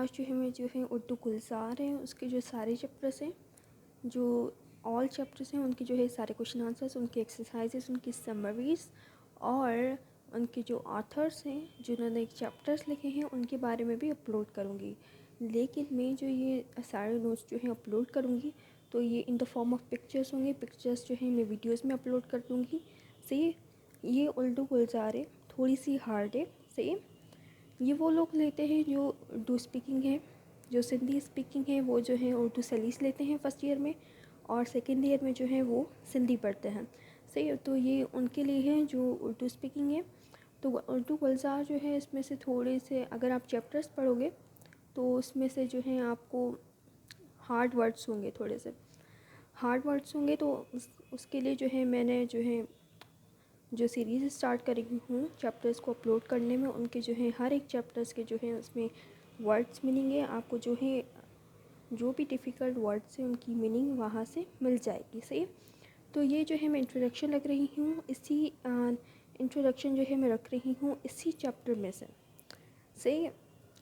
आज जो है मैं जो है उर्दू गुलजार है उसके जो सारे चैप्टर्स हैं, जो ऑल चैप्टर्स हैं, उनके जो है सारे क्वेश्चन आंसर्स, उनकी एक्सरसाइजेस, उनकी समरीज और उनके जो ऑथर्स हैं जिन्होंने चैप्टर्स लिखे हैं उनके बारे में भी अपलोड करूँगी। लेकिन मैं जो ये सारे नोट्स जो है अपलोड करूँगी तो ये in the form of pictures होंगे। पिक्चर्स जो है मैं वीडियोस में अपलोड कर दूँगी। सही, ये उर्दू गुलजार है, थोड़ी सी हार्ड है। सही, ये वो लोग लेते हैं जो उर्दू स्पीकिंग है, जो सिंधी स्पीकिंग है वो जो है उर्दू सलीस लेते हैं फर्स्ट ईयर में, और सेकेंड ईयर में जो है वो सिंधी पढ़ते हैं। सही, तो ये उनके लिए है जो उर्दू स्पीकिंग है। तो उर्दू गुलजार जो है इसमें से थोड़े से अगर आप चैप्टर्स पढ़ोगे तो उसमें से जो है आपको हार्ड वर्ड्स होंगे, थोड़े से हार्ड वर्ड्स होंगे। तो उसके लिए जो है मैंने जो है जो सीरीज़ स्टार्ट करी हूँ चैप्टर्स को अपलोड करने में, उनके जो है हर एक चैप्टर्स के जो है उसमें वर्ड्स मीनिंग है, आपको जो है जो भी डिफ़िकल्ट वर्ड्स हैं उनकी मीनिंग वहाँ से मिल जाएगी। सही, तो ये जो है मैं इंट्रोडक्शन लग रही हूँ, इसी इंट्रोडक्शन जो है मैं रख रही हूँ इसी चैप्टर में से। सही,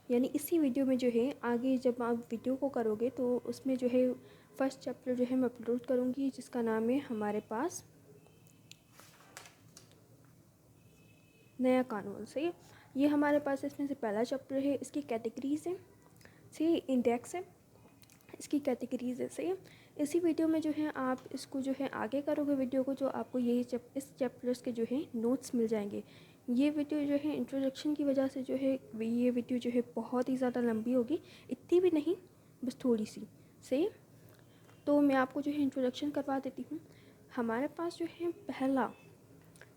यानी इसी वीडियो में जो है आगे जब आप वीडियो को करोगे तो उसमें जो है फर्स्ट चैप्टर जो है मैं अपलोड करूँगी जिसका नाम है हमारे पास नया कानून। सही, ये हमारे पास इसमें से पहला चैप्टर है, इसकी कैटेगरीज़ है। सही, इंडेक्स है, इसकी कैटेगरीज़ है। सही, इसी वीडियो में जो है आप इसको जो है आगे करोगे वीडियो को, जो आपको यही इस चैप्टर्स के जो है नोट्स मिल जाएंगे। ये वीडियो जो है इंट्रोडक्शन की वजह से जो है ये वीडियो जो है बहुत ही ज़्यादा लंबी होगी, इतनी भी नहीं, बस थोड़ी सी। सही, तो मैं आपको जो है इंट्रोडक्शन करवा देती हूँ। हमारे पास जो है पहला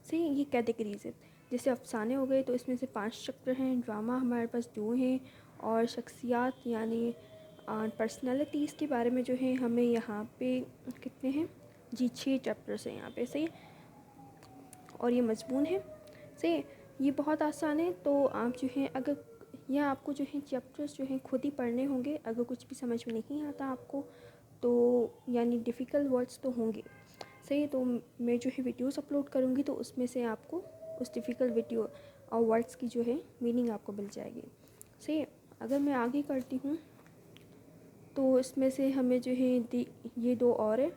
से ये कैटेगरीज़ है, जैसे अफसाने हो गए तो इसमें से 5 चैप्टर हैं, ड्रामा हमारे पास 2 हैं, और शख्सियात यानी पर्सनालिटीज़ के बारे में जो है हमें यहाँ पे कितने हैं जी, 6 चैप्टर्स हैं यहाँ पे। सही, और ये मजमून है। सही, ये बहुत आसान है। तो आप जो है अगर यह आपको जो है चैप्टर्स जो हैं खुद ही पढ़ने होंगे, अगर कुछ भी समझ में नहीं आता आपको तो यानी डिफ़िकल्ट वर्ड्स तो होंगे। सही, तो मैं जो है वीडियोस अपलोड करूँगी तो उसमें से आपको उस डिफ़िकल्ट वीडियो और वर्ड्स की जो है मीनिंग आपको मिल जाएगी। सही, अगर मैं आगे करती हूँ तो इसमें से हमें जो है ये 2 और है।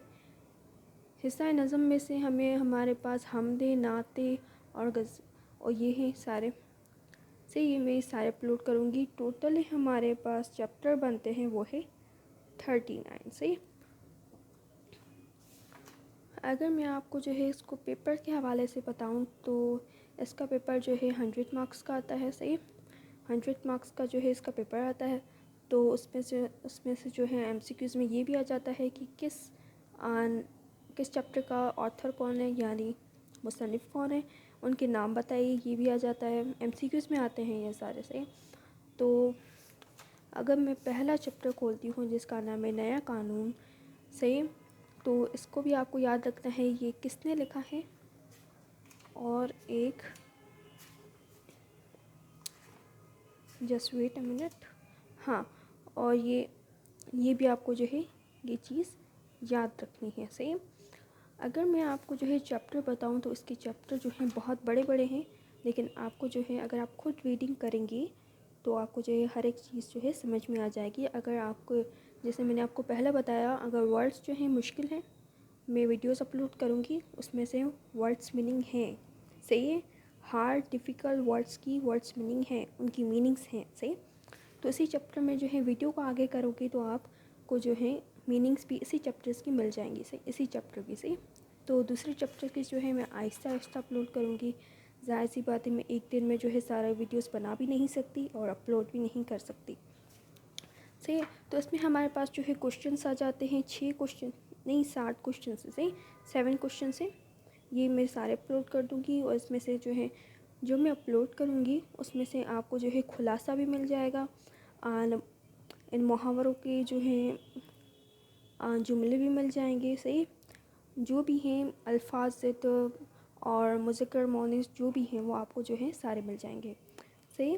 हिस्सा नज़म में से हमें हमारे पास हमदे, नाते और गज़, और ये हैं सारे। से ये मैं सारे अपलोड करूँगी। टोटल हमारे पास चैप्टर बनते हैं वो है 39। सही, अगर मैं आपको जो है इसको पेपर के हवाले से बताऊं तो इसका पेपर जो है 100 मार्क्स का आता है। सही, 100 मार्क्स का जो है इसका पेपर आता है। तो उसमें से जो है MCQs में ये भी आ जाता है कि किस चैप्टर का ऑथर कौन है, यानी मुसन्निफ़ कौन है, उनके नाम बताइए, ये भी आ जाता है। MCQs में आते हैं ये सारे। सही, तो अगर मैं पहला चैप्टर खोलती हूँ जिसका नाम है नया कानून। सही, तो इसको भी आपको याद रखना है ये किसने लिखा है, और एक जस्ट वेट अ मिनट, हाँ, और ये भी आपको जो है ये चीज़ याद रखनी है। सही, अगर मैं आपको जो है चैप्टर बताऊं तो इसके चैप्टर जो हैं बहुत बड़े बड़े हैं, लेकिन आपको जो है अगर आप खुद रीडिंग करेंगी तो आपको जो है हर एक चीज़ जो है समझ में आ जाएगी। अगर आपको, जैसे मैंने आपको पहले बताया, अगर वर्ड्स जो हैं मुश्किल हैं, मैं वीडियोस अपलोड करूँगी उसमें से वर्ड्स मीनिंग हैं। सही है, हार्ड डिफ़िकल्ट वर्ड्स की वर्ड्स मीनिंग है, उनकी मीनिंग्स हैं। सही, तो इसी चैप्टर में जो है वीडियो को आगे करोगे तो आपको जो है मीनिंग्स भी इसी चैप्टर्स की मिल जाएंगी। सही, इसी चैप्टर की। सही, तो दूसरे चैप्टर की जो है मैं आहिस्ता आहिस्ता अपलोड करूँगी। ज़ाहिर सी बात है मैं एक दिन में जो है सारा वीडियोस बना भी नहीं सकती और अपलोड भी नहीं कर सकती। सही, तो इसमें हमारे पास जो है क्वेश्चंस आ जाते हैं 6 क्वेश्चन, नहीं 60 क्वेश्चन से। सही, 7 क्वेश्चन से ये मैं सारे अपलोड कर दूँगी, और इसमें से जो है जो मैं अपलोड करूँगी उसमें से आपको जो है खुलासा भी मिल जाएगा। इन मुहावरों के जो हैं जुमले भी मिल जाएंगे। सही, जो भी हैं अल्फाज और मुज़क्कर मोनिस जो भी हैं वो आपको जो है सारे मिल जाएंगे। सही।